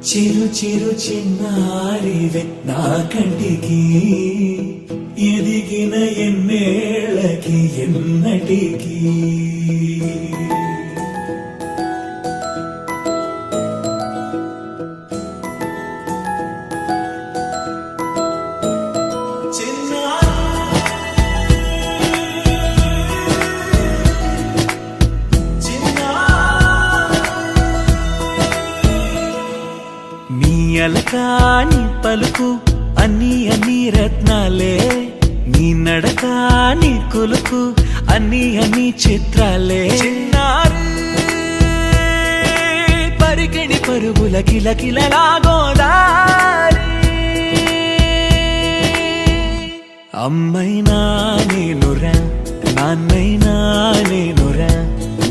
చిరు చిరు చిన్నారివే నా కంటికి ఎదిగిన ఎన్నేళ్ళకి ఎన్నటికి అలకాని పలుకు అన్ని అన్ని రత్నాలే నీ నడక నీ కులుకు అన్ని అన్ని చిత్రాలే చిన్నారు పరికిణి పరుగుల కిలకిలలా గోదారి అమ్మైనా నేనురా నాన్నైనా నేనురా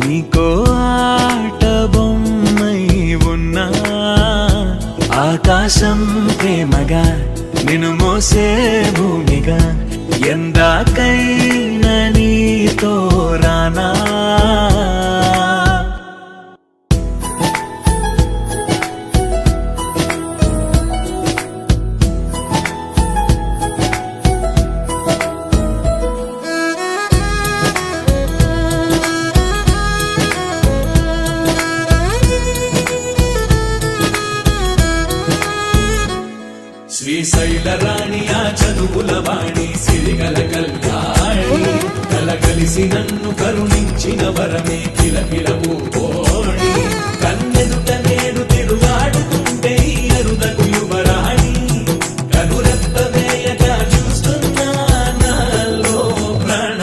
నీకో ఆట బొమ్మై ఉన్నా ఆకాశం ప్రేమగా నిన్ను మోసే భూమిగా ఎందాకైనా నీతో రానా శ్రీశైల రాణి ఆ చదువుల వాణి సిరిగల కళ్యాణి కలగలిసి నన్ను కరుణించిన వరమే కిలకిలవు కోణి కన్నెదుట నేడు తిరుగాడుతుంటే అరుదకు యువరాణి కనురెప్ప వేయగా చూస్తున్నా నాలో ప్రాణ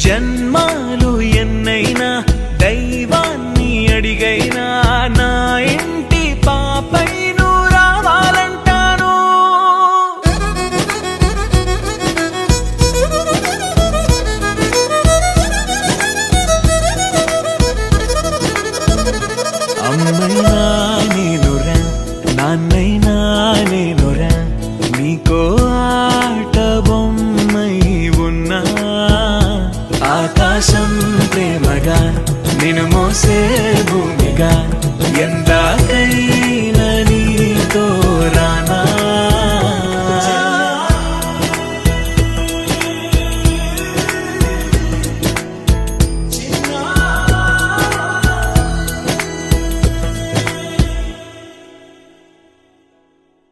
జన్మాలు ఎన్నైనా దైవాన్ని అడిగైనా నా ఇంటి పాపై నువ్వు రావాలంటాను అమ్మైనా నేనురా నాన్నైనా నేనురా నీకో ఆట బొమ్మై ఉన్నా ఆకాశం ప్రేమగా నిన్ను మోసే భూమిగా ఎంత